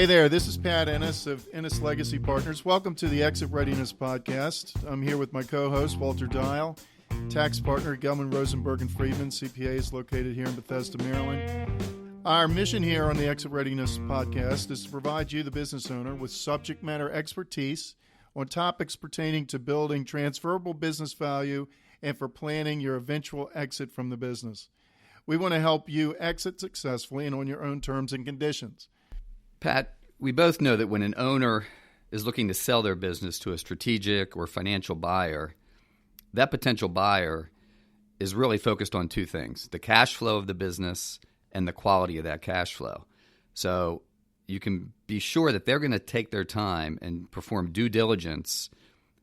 Hey there, this is Pat Ennis of Ennis Legacy Partners. Welcome to the Exit Readiness Podcast. I'm here with my co-host, Walter Dial, tax partner, Gelman, Rosenberg & Friedman, CPAs located here in Bethesda, Maryland. Our mission here on the Exit Readiness Podcast is to provide you, the business owner, with subject matter expertise on topics pertaining to building transferable business value and for planning your eventual exit from the business. We want to help you exit successfully and on your own terms and conditions. Pat, we both know that when an owner is looking to sell their business to a strategic or financial buyer, that potential buyer is really focused on two things: the cash flow of the business and the quality of that cash flow. So you can be sure that they're going to take their time and perform due diligence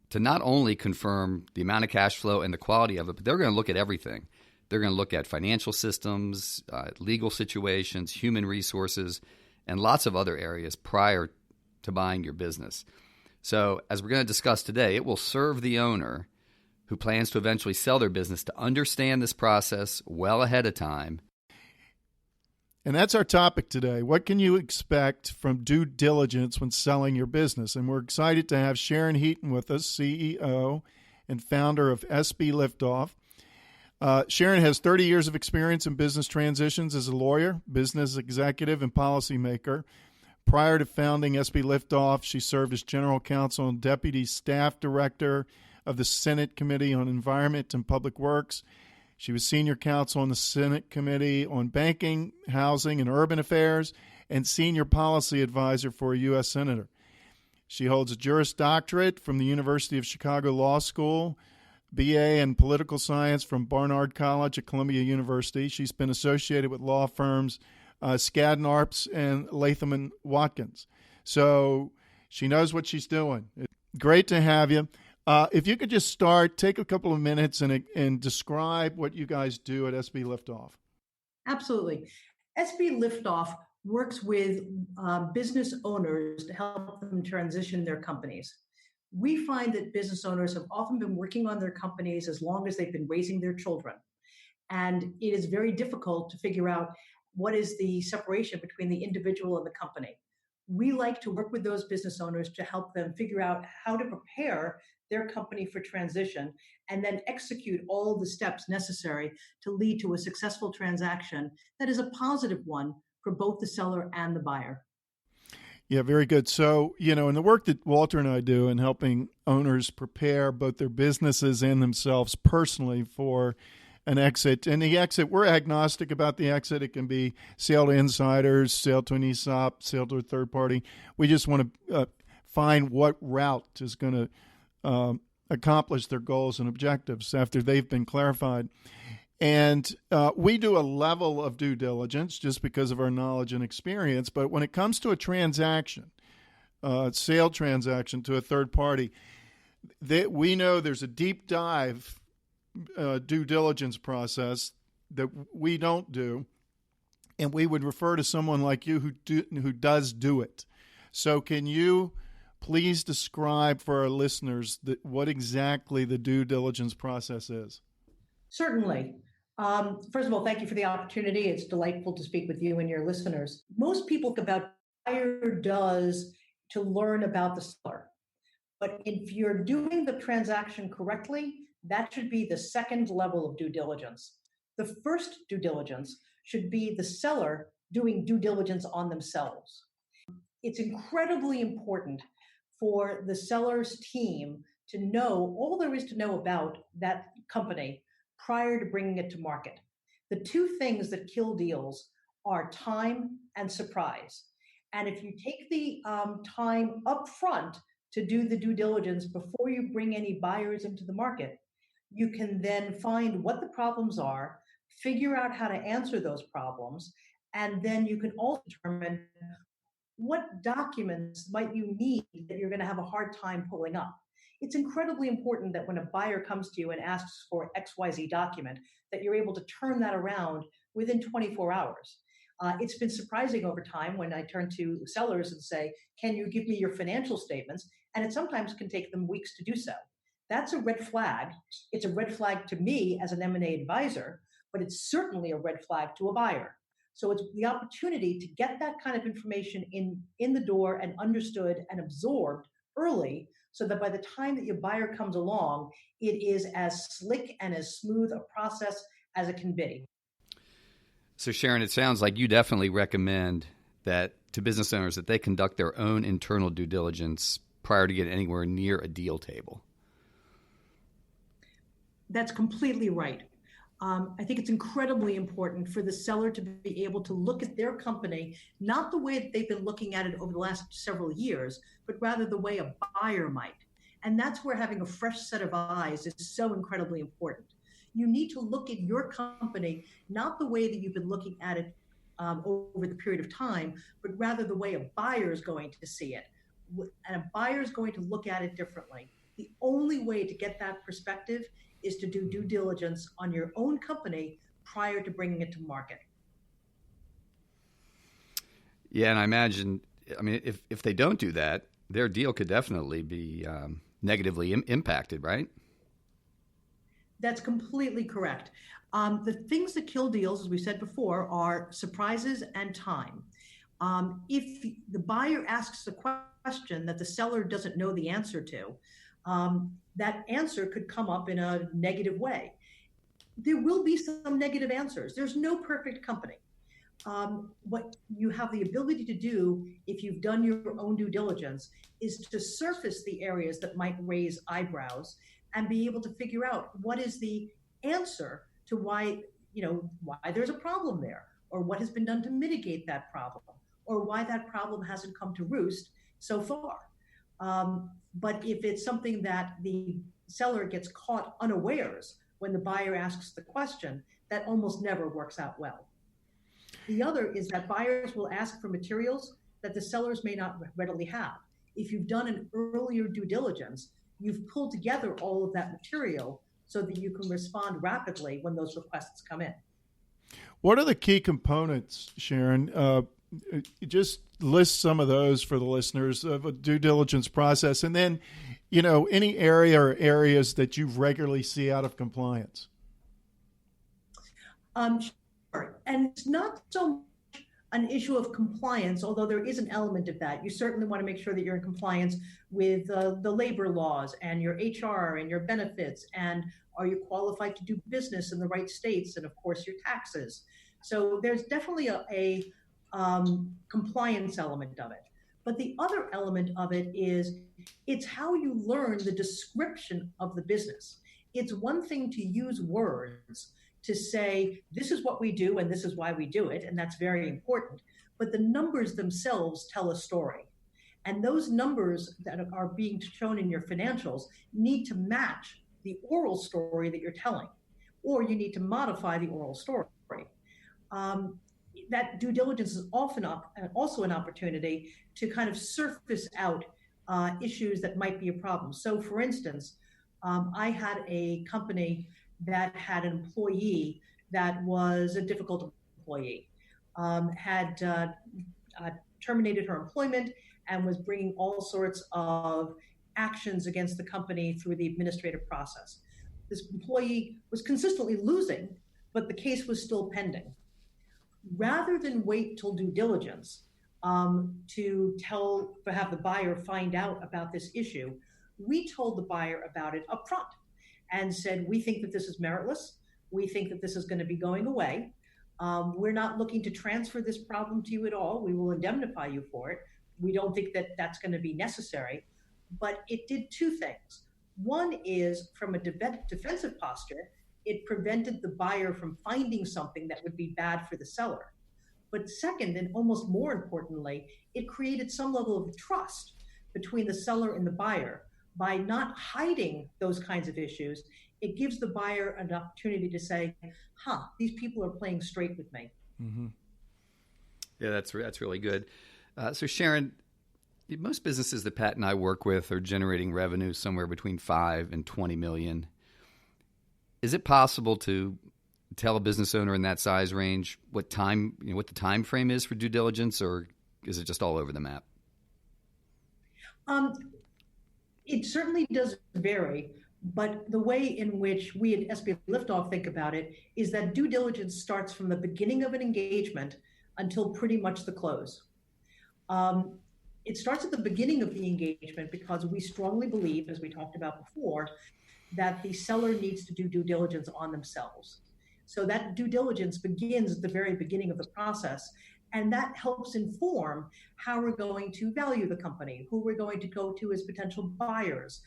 to not only confirm the amount of cash flow and the quality of it, but they're going to look at everything. They're going to look at financial systems, legal situations, human resources, and lots of other areas prior to buying your business. So as we're going to discuss today, it will serve the owner who plans to eventually sell their business to understand this process well ahead of time. And that's our topic today. What can you expect from due diligence when selling your business? And we're excited to have Sharon Heaton with us, CEO and founder of SB Liftoff. Sharon has 30 years of experience in business transitions as a lawyer, business executive, and policymaker. Prior to founding SB Liftoff, she served as general counsel and deputy staff director of the Senate Committee on Environment and Public Works. She was senior counsel on the Senate Committee on Banking, Housing, and Urban Affairs, and senior policy advisor for a U.S. Senator. She holds a Juris Doctorate from the University of Chicago Law School, BA in Political Science from Barnard College at Columbia University. She's been associated with law firms Skadden Arps and Latham & Watkins. So she knows what she's doing. Great to have you. If you could just start, take a couple of minutes and describe what you guys do at SB Liftoff. Absolutely. SB Liftoff works with business owners to help them transition their companies. We find that business owners have often been working on their companies as long as they've been raising their children. And it is very difficult to figure out what is the separation between the individual and the company. We like to work with those business owners to help them figure out how to prepare their company for transition and then execute all of the steps necessary to lead to a successful transaction that is a positive one for both the seller and the buyer. Yeah, very good. So, in the work that Walter and I do in helping owners prepare both their businesses and themselves personally for an exit, and the exit, we're agnostic about the exit. It can be sale to insiders, sale to an ESOP, sale to a third party. We just want to find what route is going to accomplish their goals and objectives after they've been clarified. And we do a level of due diligence just because of our knowledge and experience. But when it comes to a transaction, sale transaction to a third party, we know there's a deep dive due diligence process that we don't do. And we would refer to someone like you who does do it. So can you please describe for our listeners what exactly the due diligence process is? Certainly. First of all, thank you for the opportunity. It's delightful to speak with you and your listeners. Most people think about buyer does to learn about the seller. But if you're doing the transaction correctly, that should be the second level of due diligence. The first due diligence should be the seller doing due diligence on themselves. It's incredibly important for the seller's team to know all there is to know about that company prior to bringing it to market. The two things that kill deals are time and surprise. And if you take the time up front to do the due diligence before you bring any buyers into the market, you can then find what the problems are, figure out how to answer those problems, and then you can also determine what documents might you need that you're going to have a hard time pulling up. It's incredibly important that when a buyer comes to you and asks for XYZ document, that you're able to turn that around within 24 hours. It's been surprising over time when I turn to sellers and say, can you give me your financial statements? And it sometimes can take them weeks to do so. That's a red flag. It's a red flag to me as an M&A advisor, but it's certainly a red flag to a buyer. So it's the opportunity to get that kind of information in the door and understood and absorbed early, so that by the time that your buyer comes along, it is as slick and as smooth a process as it can be. So Sharon, it sounds like you definitely recommend that to business owners that they conduct their own internal due diligence prior to getting anywhere near a deal table. That's completely right. I think it's incredibly important for the seller to be able to look at their company, not the way that they've been looking at it over the last several years, but rather the way a buyer might. And that's where having a fresh set of eyes is so incredibly important. You need to look at your company, not the way that you've been looking at it over the period of time, but rather the way a buyer is going to see it. And a buyer is going to look at it differently. The only way to get that perspective is to do due diligence on your own company prior to bringing it to market. Yeah, and I imagine, if they don't do that, their deal could definitely be negatively impacted, right? That's completely correct. The things that kill deals, as we said before, are surprises and time. If the buyer asks a question that the seller doesn't know the answer to, that answer could come up in a negative way. There will be some negative answers. There's no perfect company. What you have the ability to do if you've done your own due diligence is to surface the areas that might raise eyebrows and be able to figure out what is the answer to why there's a problem there, or what has been done to mitigate that problem, or why that problem hasn't come to roost so far. But if it's something that the seller gets caught unawares when the buyer asks the question, that almost never works out well. The other is that buyers will ask for materials that the sellers may not readily have. If you've done an earlier due diligence, you've pulled together all of that material so that you can respond rapidly when those requests come in. What are the key components, Sharon? Just list some of those for the listeners of a due diligence process, and then, any area or areas that you regularly see out of compliance. Sure. And it's not so much an issue of compliance, although there is an element of that. You certainly want to make sure that you're in compliance with the labor laws and your HR and your benefits, and are you qualified to do business in the right states, and of course your taxes. So there's definitely a compliance element of it. But the other element of it is it's how you learn the description of the business. It's one thing to use words to say, this is what we do and this is why we do it, and that's very important. But the numbers themselves tell a story. And those numbers that are being shown in your financials need to match the oral story that you're telling, or you need to modify the oral story. That due diligence is often also an opportunity to kind of surface out issues that might be a problem. So for instance, I had a company that had an employee that was a difficult employee, had terminated her employment and was bringing all sorts of actions against the company through the administrative process. This employee was consistently losing, but the case was still pending. Rather than wait till due diligence to have the buyer find out about this issue, we told the buyer about it up front and said, we think that this is meritless. We think that this is going to be going away. We're not looking to transfer this problem to you at all. We will indemnify you for it. We don't think that that's going to be necessary. But it did two things. One is, from a defensive posture, it prevented the buyer from finding something that would be bad for the seller. But second, and almost more importantly, it created some level of trust between the seller and the buyer. By not hiding those kinds of issues, it gives the buyer an opportunity to say, these people are playing straight with me. Mm-hmm. Yeah, that's really good. So Sharon, most businesses that Pat and I work with are generating revenue somewhere between 5 and 20 million. Is it possible to tell a business owner in that size range what the time frame is for due diligence, or is it just all over the map? It certainly does vary. But the way in which we at SB Liftoff think about it is that due diligence starts from the beginning of an engagement until pretty much the close. It starts at the beginning of the engagement because we strongly believe, as we talked about before, that the seller needs to do due diligence on themselves. So that due diligence begins at the very beginning of the process, and that helps inform how we're going to value the company, who we're going to go to as potential buyers,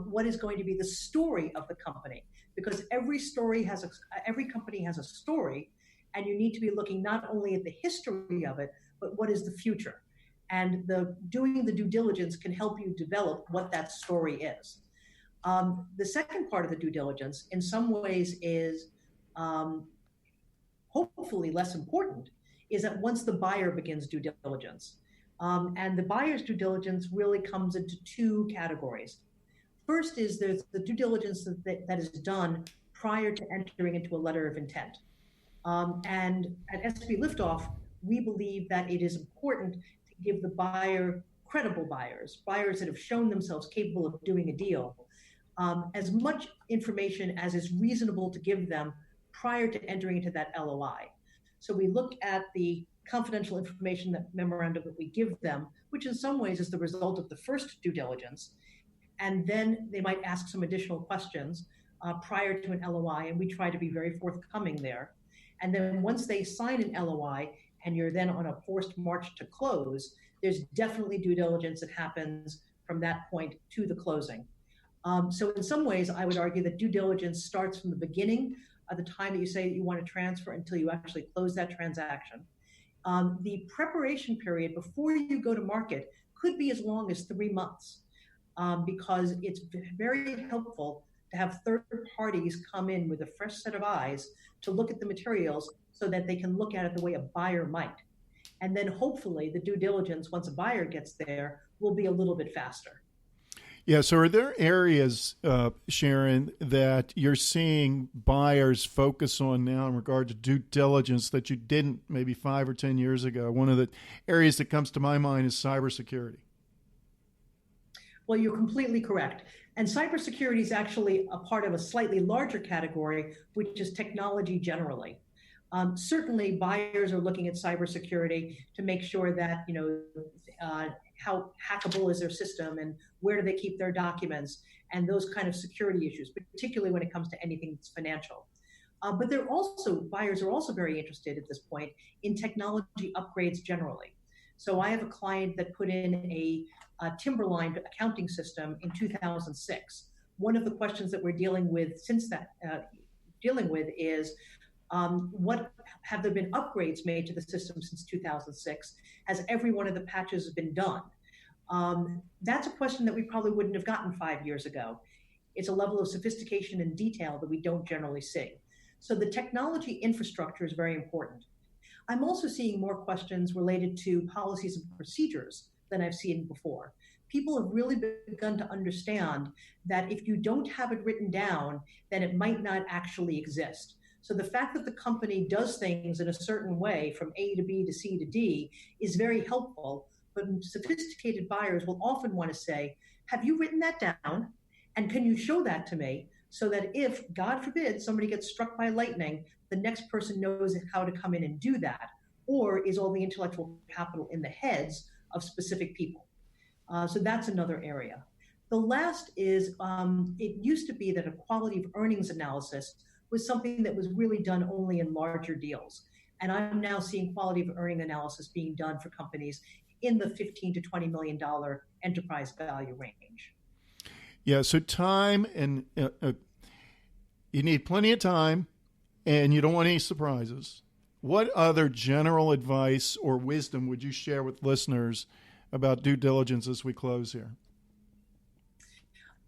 what is going to be the story of the company, because every company has a story, and you need to be looking not only at the history of it, but what is the future. And doing the due diligence can help you develop what that story is. The second part of the due diligence, in some ways, is hopefully less important, is that once the buyer begins due diligence. And the buyer's due diligence really comes into two categories. First is there's the due diligence that is done prior to entering into a letter of intent. And at SB Liftoff, we believe that it is important to give the buyer, credible buyers that have shown themselves capable of doing a deal, as much information as is reasonable to give them prior to entering into that LOI. So we look at the confidential information, that memorandum that we give them, which in some ways is the result of the first due diligence. And then they might ask some additional questions prior to an LOI, and we try to be very forthcoming there. And then once they sign an LOI and you're then on a forced march to close, there's definitely due diligence that happens from that point to the closing. So in some ways, I would argue that due diligence starts from the beginning of the time that you say that you want to transfer until you actually close that transaction. The preparation period before you go to market could be as long as 3 months, because it's very helpful to have third parties come in with a fresh set of eyes to look at the materials so that they can look at it the way a buyer might. And then hopefully the due diligence, once a buyer gets there, will be a little bit faster. Yeah, so are there areas, Sharon, that you're seeing buyers focus on now in regard to due diligence that you didn't maybe 5 or 10 years ago? One of the areas that comes to my mind is cybersecurity. Well, you're completely correct. And cybersecurity is actually a part of a slightly larger category, which is technology generally. Certainly, buyers are looking at cybersecurity to make sure that, how hackable is their system and where do they keep their documents and those kind of security issues, particularly when it comes to anything that's financial. But buyers are also very interested at this point in technology upgrades generally. So I have a client that put in a Timberline accounting system in 2006. One of the questions that we're dealing with is, what have there been upgrades made to the system since 2006? Has every one of the patches been done? That's a question that we probably wouldn't have gotten 5 years ago. It's a level of sophistication and detail that we don't generally see. So the technology infrastructure is very important. I'm also seeing more questions related to policies and procedures than I've seen before. People have really begun to understand that if you don't have it written down, then it might not actually exist. So the fact that the company does things in a certain way from A to B to C to D is very helpful, but sophisticated buyers will often want to say, have you written that down? And can you show that to me so that if, God forbid, somebody gets struck by lightning, the next person knows how to come in and do that? Or is all the intellectual capital in the heads of specific people? So that's another area. The last is, it used to be that a quality of earnings analysis was something that was really done only in larger deals. And I'm now seeing quality of earning analysis being done for companies in the $15 to $20 million enterprise value range. Yeah, so time and you need plenty of time and you don't want any surprises. What other general advice or wisdom would you share with listeners about due diligence as we close here?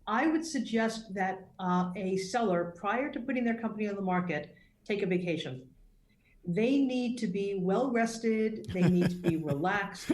I would suggest that a seller, prior to putting their company on the market, take a vacation. They need to be well rested. They need to be relaxed,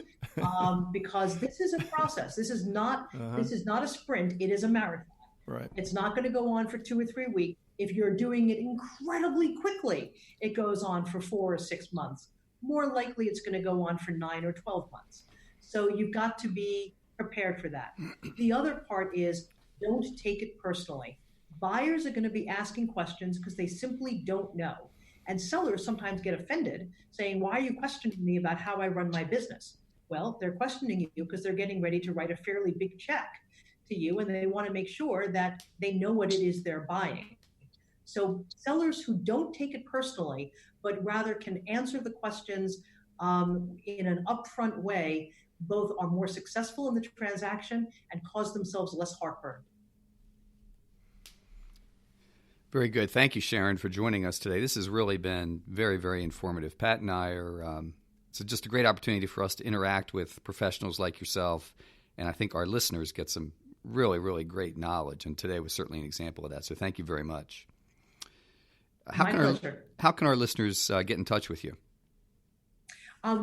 because this is a process. This is not a sprint. It is a marathon. Right. It's not going to go on for 2 or 3 weeks. If you're doing it incredibly quickly, it goes on for 4 or 6 months. More likely, it's going to go on for 9 or 12 months. So you've got to be prepared for that. The other part is don't take it personally. Buyers are going to be asking questions because they simply don't know. And sellers sometimes get offended, saying, why are you questioning me about how I run my business? Well, they're questioning you because they're getting ready to write a fairly big check to you, and they want to make sure that they know what it is they're buying. So sellers who don't take it personally, but rather can answer the questions in an upfront way, both are more successful in the transaction and cause themselves less heartburn. Very good. Thank you, Sharon, for joining us today. This has really been very, very informative. Pat and I are, it's just a great opportunity for us to interact with professionals like yourself, and I think our listeners get some really, really great knowledge, and today was certainly an example of that. So thank you very much. How can our listeners get in touch with you?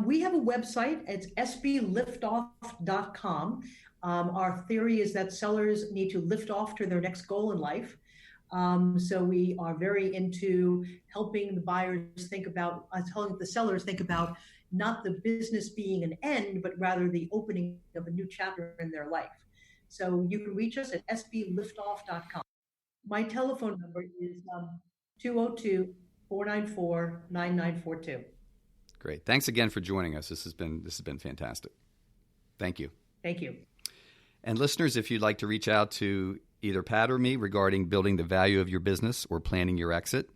We have a website. It's sbliftoff.com. Our theory is that sellers need to lift off to their next goal in life. So we are very into helping the buyers think about, telling the sellers think about not the business being an end, but rather the opening of a new chapter in their life. So you can reach us at sbliftoff.com. My telephone number is 202-494-9942. Great. Thanks again for joining us. This has been fantastic. Thank you. Thank you. And listeners, if you'd like to reach out to either Pat or me regarding building the value of your business or planning your exit,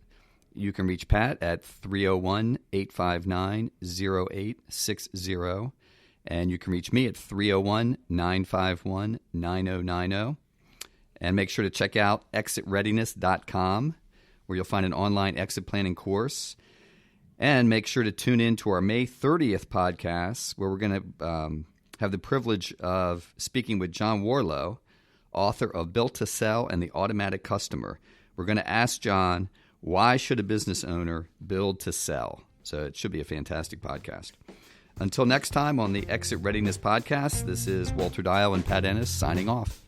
you can reach Pat at 301-859-0860. And you can reach me at 301-951-9090. And make sure to check out exitreadiness.com, where you'll find an online exit planning course. And make sure to tune in to our May 30th podcast, where we're going to have the privilege of speaking with John Warlow, author of Built to Sell and the Automatic Customer. We're going to ask John, why should a business owner build to sell? So it should be a fantastic podcast. Until next time on the Exit Readiness Podcast, this is Walter Dial and Pat Ennis signing off.